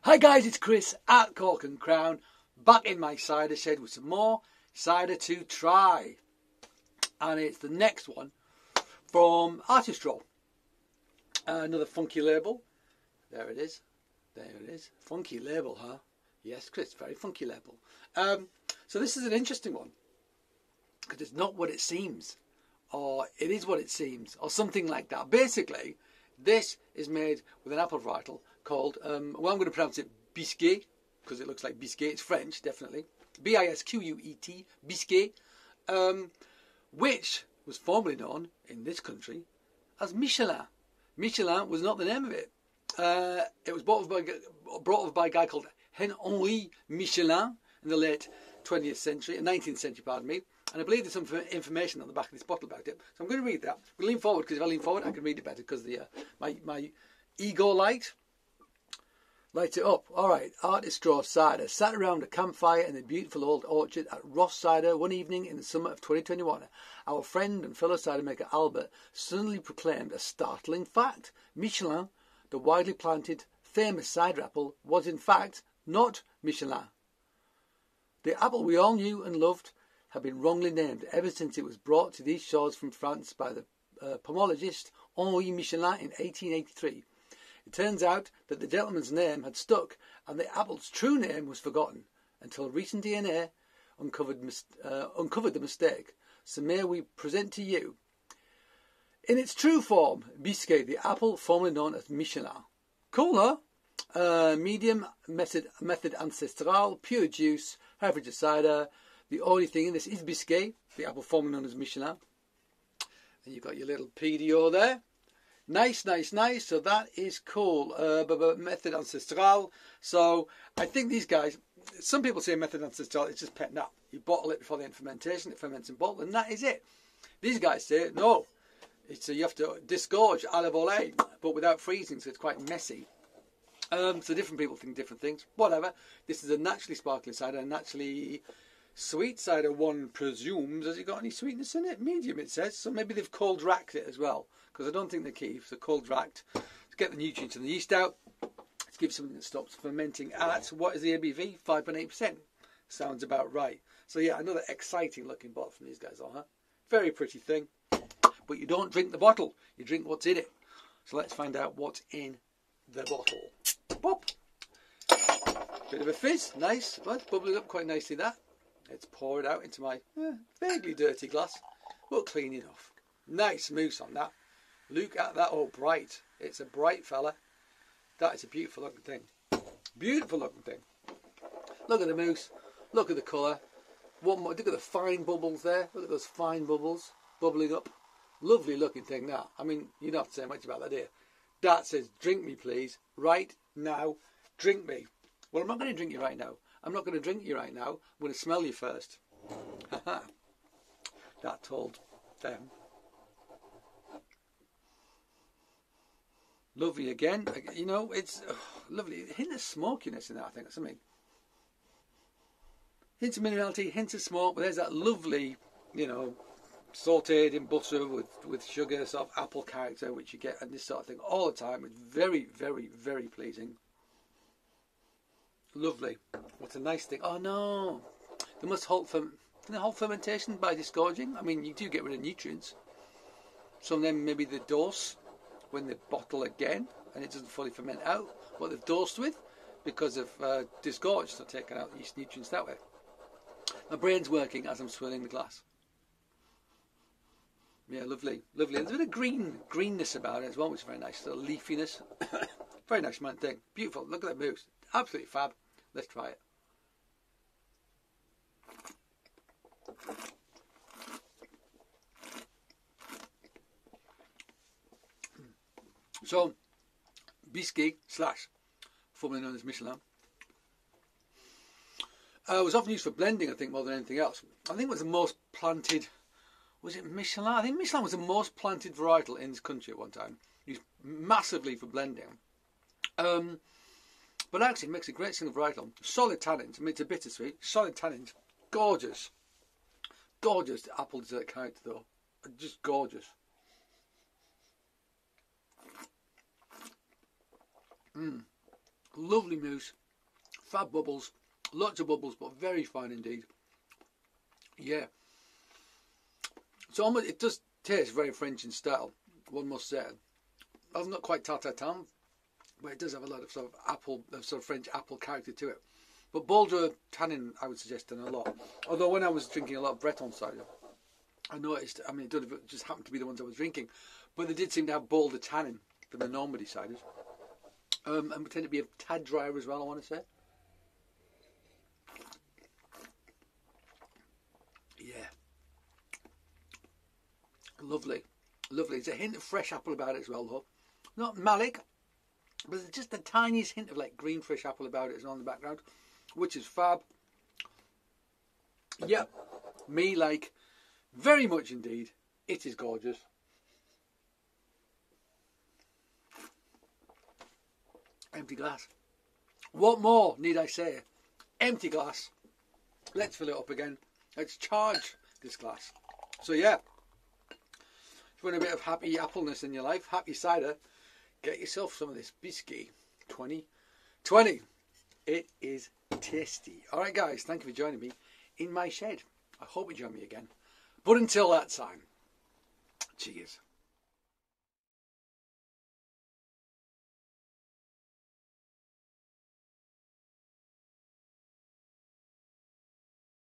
Hi guys, it's Chris at Cork and Crown, back in my cider shed with some more cider to try. And it's the next one from Artistraw. Another funky label. There it is. There it is. Funky label, huh? Yes, Chris, very funky label. So this is an interesting one, because it's not what it seems, or it is what it seems, or something like that. Basically, this is made with an apple varietal called, well, I'm going to pronounce it Bisquet, because it looks like Bisquet. It's French, definitely. B-I-S-Q-U-E-T, Bisquet, which was formerly known in this country as Michelin. Michelin was not the name of it. It was brought over by a guy called Henri Michelin in the late 19th century, pardon me. And I believe there's some information on the back of this bottle about it. So I'm going to read that. We'll lean forward, because if I lean forward, I can read it better, because the my ego lights it up. All right, Artistraw cider. Sat around a campfire in the beautiful old orchard at Ross Cider one evening in the summer of 2021. Our friend and fellow cider maker Albert suddenly proclaimed a startling fact. Michelin, the widely planted, famous cider apple, was in fact not Michelin. The apple we all knew and loved had been wrongly named ever since it was brought to these shores from France by the pomologist Henri Michelin in 1883. It turns out that the gentleman's name had stuck, and the apple's true name was forgotten until recent DNA uncovered the mistake. So may we present to you, in its true form, Bisquet, the apple formerly known as Michelin. Cool, huh? Medium method ancestral, pure juice, average of cider. The only thing in this is Bisquet, the apple formerly known as Michelin. And you've got your little PDO there. Nice, nice, nice. So that is cool. Method ancestral. So I think these guys, some people say method ancestral, it's just pet nap. You bottle it before the fermentation, it ferments in bottle, and that is it. These guys say, no, it's you have to disgorge à la volée, but without freezing, so it's quite messy. So different people think different things. Whatever. This is a naturally sparkling cider, a naturally sweet cider, one presumes. Has it got any sweetness in it? Medium, it says. So maybe they've cold racked it as well, because I don't think they're key. So cold racked to get the nutrients and the yeast out. Let's give something that stops fermenting at, what is the ABV? 5.8%. Sounds about right. So yeah, another exciting looking bottle from these guys, huh? Very pretty thing. But you don't drink the bottle, you drink what's in it. So let's find out what's in the bottle. Pop! Bit of a fizz, nice, but bubbling up quite nicely that. Let's pour it out into my vaguely dirty glass, but clean enough. Nice mousse on that. Look at that, oh bright. It's a bright fella. That is a beautiful looking thing. Beautiful looking thing. Look at the mousse, look at the colour. One more, look at the fine bubbles there. Look at those fine bubbles bubbling up. Lovely looking thing that. I mean, you don't have to say much about that, do you? That says, drink me please, right now, drink me. Well, I'm not going to drink you right now. I'm not going to drink you right now. I'm going to smell you first. That told them. Lovely again. You know, it's lovely. A hint of smokiness in that, I think, or something. Hints of minerality, hints of smoke, but there's that lovely, you know, sautéed in butter with sugar, sort of apple character, which you get and this sort of thing all the time. It's very, very, very pleasing. Lovely. What a nice thing. Oh no, they must halt fermentation by disgorging. I mean, you do get rid of nutrients. Some of them maybe the dose when they bottle again and it doesn't fully ferment out what they've dosed with because of disgorged, so taking out yeast nutrients that way. My brain's working as I'm swirling the glass. Yeah, lovely, lovely. There's a bit of greenness about it as well, which is very nice. So leafiness, very nice man thing. Beautiful. Look at that mousse. Absolutely fab. Let's try it. So, Bisquet / formerly known as Michelin, was often used for blending, I think, more than anything else. I think it was the most planted. Was it Michelin? I think Michelin was the most planted varietal in this country at one time. Used massively for blending. But actually it makes a great single varietal. Solid tannins. I mean, it's a bittersweet. Solid tannins. Gorgeous. Gorgeous apple dessert character though. Just gorgeous. Lovely mousse, fab bubbles, lots of bubbles, but very fine indeed. Yeah. So almost, it does taste very French in style, one must say. It's not quite tart tatin, but it does have a lot of sort of apple, sort of French apple character to it. But bolder tannin, I would suggest, than a lot. Although when I was drinking a lot of Breton cider, I noticed, I mean, it just happened to be the ones I was drinking, but they did seem to have bolder tannin than the Normandy ciders. And tend to be a tad drier as well, I want to say. Yeah. Lovely. Lovely. There's a hint of fresh apple about it as well, though. Not malic, but there's just the tiniest hint of like green fresh apple about it as well in the background, which is fab. Yep. Me like very much indeed. It is gorgeous. Empty glass. What more need I say? Empty glass. Let's fill it up again. Let's charge this glass. So yeah, if you want a bit of happy appleness in your life, happy cider, get yourself some of this Bisquet 2020. It is tasty. Alright guys, thank you for joining me in my shed. I hope you join me again. But until that time, cheers.